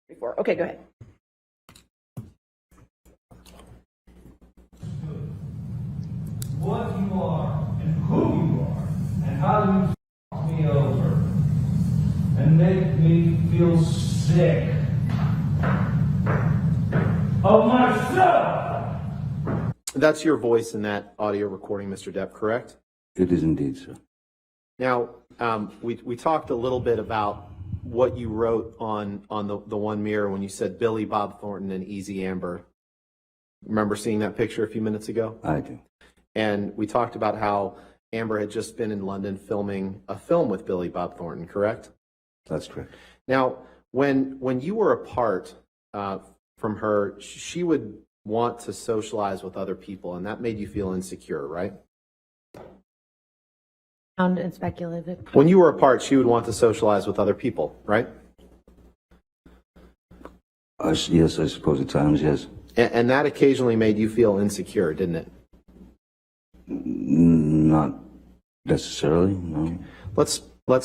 Before. Okay, go ahead. What you are and who you are and how you fuck me over and make me feel sick of myself. That's your voice in that audio recording, Mr. Depp, correct? It is indeed, sir. Now, we talked a little bit about what you wrote on the one mirror when you said Billy Bob Thornton and Easy Amber. Remember seeing that picture a few minutes ago? I do. And we talked about how Amber had just been in London filming a film with Billy Bob Thornton, correct? That's correct. Now, when you were apart from her, she would want to socialize with other people, and that made you feel insecure, right? And speculative. When you were apart, she would want to socialize with other people, right? Yes, I suppose at times, yes. And that occasionally made you feel insecure, didn't it? Not necessarily, no. Let's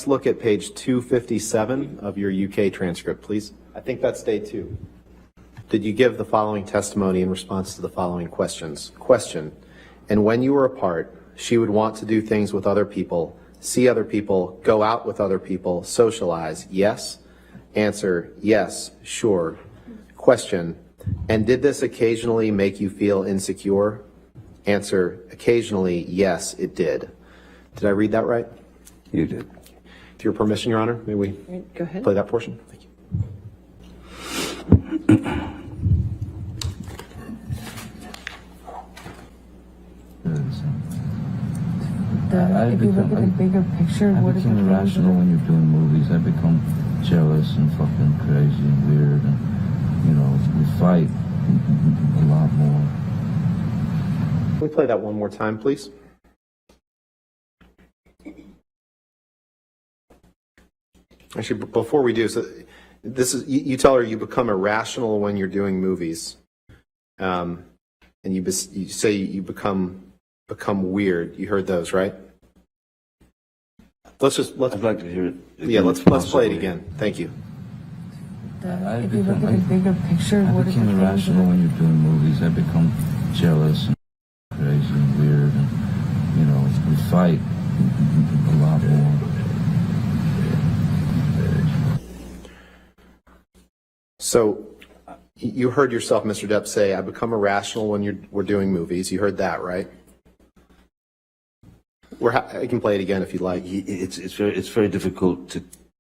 look at page 257 of your UK transcript, please. I think that's day 2. Did you give the following testimony in response to the following questions? Question: and when you were apart, she would want to do things with other people, see other people, go out with other people, socialize. Yes? Answer: yes, sure. Question: and did this occasionally make you feel insecure? Answer: occasionally, yes, it did. Did I read that right? You did. With your permission, Your Honor, may we Go ahead. play that portion? Thank you. If you look at the bigger picture, what is the irrational when you're doing movies. I become jealous and fucking crazy and weird, and we fight a lot more. Can we play that one more time, please? Actually, before we do, so this is you tell her you become irrational when you're doing movies, and you say you become weird. You heard those, right? Let's I'd like to hear it. yeah, let's play it again. Thank you. If you look at the bigger picture, I what is the become irrational when you're doing movies. I become jealous and crazy and weird, and we fight a lot more. So you heard yourself, Mr. Depp, say, I become irrational when we're doing movies. You heard that, right? I can play it again if you'd like. It's very difficult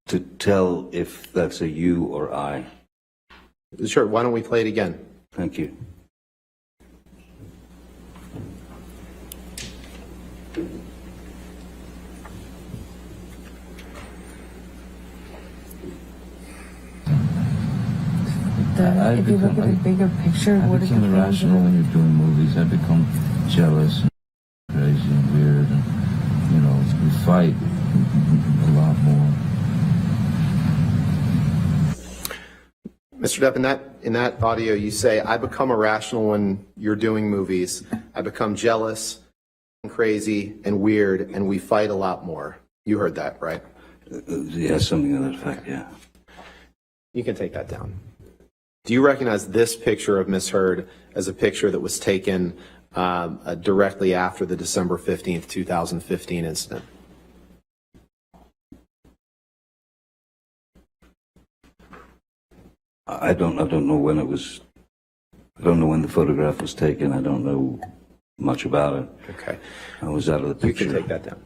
to tell if that's a you or I. Sure, why don't we play it again? Thank you. if you look at the bigger picture, what is the become irrational when you're doing movies. I become jealous and crazy and weird, and we fight a lot more. Mr. Depp, in that audio, you say, I become irrational when you're doing movies. I become jealous and crazy and weird, and we fight a lot more. You heard that, right? Yeah, something to that effect, yeah. You can take that down. Do you recognize this picture of Miss Heard as a picture that was taken directly after the December 15th, 2015 incident? I don't know when it was. I don't know when the photograph was taken. I don't know much about it. Okay. I was out of the picture. You can take that down.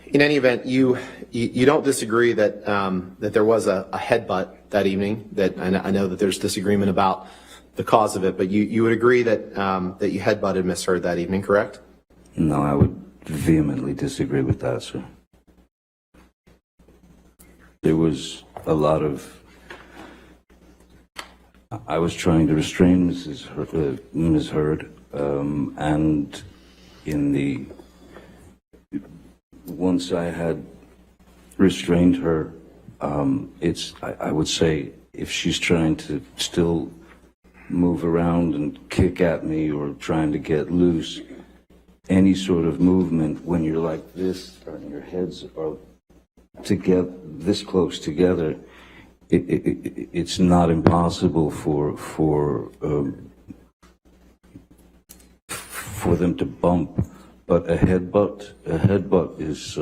In any event, you don't disagree that that there was a headbutt that evening. That I know that there's disagreement about the cause of it, but you would agree that that you headbutted Miss Heard that evening, correct? No, I would vehemently disagree with that, sir. There was a lot of. I was trying to restrain Ms. Heard, and once I had restrained her, I would say if she's trying to still move around and kick at me or trying to get loose, any sort of movement when you're like this and your heads are together, this close together, it's not impossible for them to bump, but a headbutt is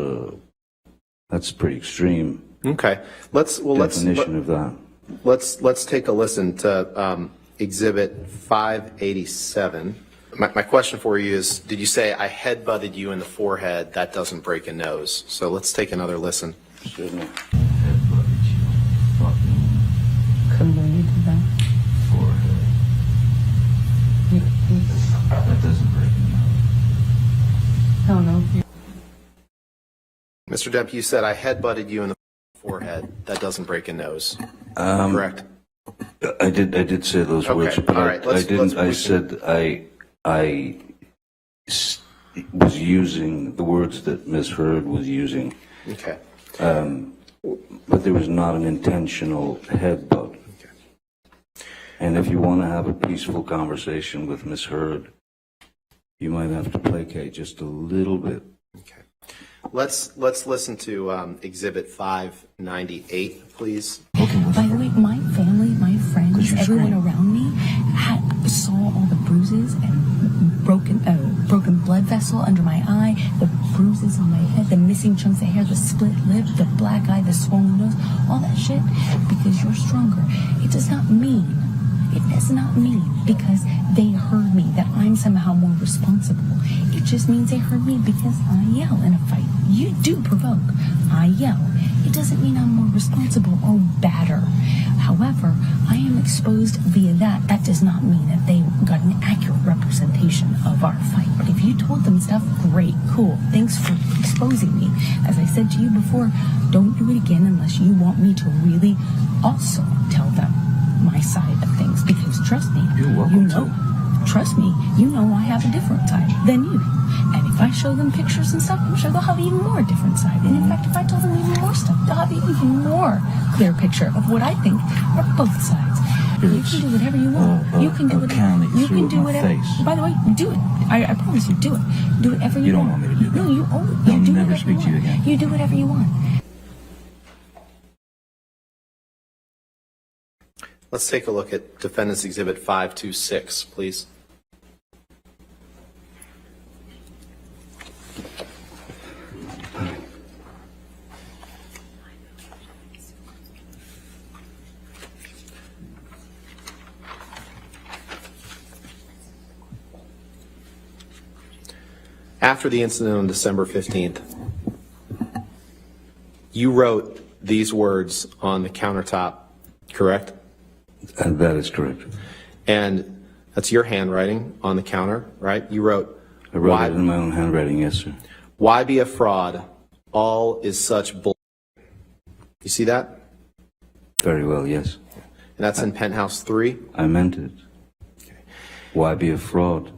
that's pretty extreme. Okay. Definition of that. Let's take a listen to Exhibit 587. My question for you is, did you say I headbutted you in the forehead? That doesn't break a nose. So let's take another listen. Certainly. Headbutted you. Fucking Couldn't believe you did that. forehead. That doesn't break a nose. Hell no. Mr. Depp, you said I headbutted you in the forehead. That doesn't break a nose. Correct? I did say those Okay, words, but all right, I didn't. I let's- said I was using the words that Ms. Heard was using, Okay. but there was not an intentional headbutt. And if you want to have a peaceful conversation with Ms. Heard, you might have to placate just a little bit. Okay. Let's listen to Exhibit 598, please. By the way, my family, my friends, everyone around me saw all the bruises and broken blood vessel under my eye, the bruises on my head, the missing chunks of hair, the split lip, the black eye, the swollen nose, all that shit. Because you're stronger. It does not mean because they heard me that I'm somehow more responsible. It just means they heard me because I yell in a fight. You do provoke. I yell. It doesn't mean I'm more responsible or badder. However, I am exposed via that. That does not mean that they got an accurate representation of our fight. But if you told them stuff, great, cool. Thanks for exposing me. As I said to you before, don't do it again unless you want me to really also tell them my side of things. Because trust me, trust me, you know I have a different side than you. And if I show them pictures and stuff, I'm sure they'll have even more different side. And in fact, if I tell them even more stuff, they'll have an even more clear picture of what I think are both sides. You can do whatever you want. You can do whatever. You can do whatever. By the way, do it. I promise you, do it. Do whatever you want. You don't want me to do that. No, you I'll do never whatever speak to you want. again. You do whatever you want. Let's take a look at Defendant's Exhibit 526, please. After the incident on December 15th, you wrote these words on the countertop, correct? And that is correct. And that's your handwriting on the counter, right? You wrote, I wrote it in my own handwriting, yes, sir. "Why be a fraud? All is such bull." You see that? Very well, yes. And that's in Penthouse 3. I meant it. Why be a fraud?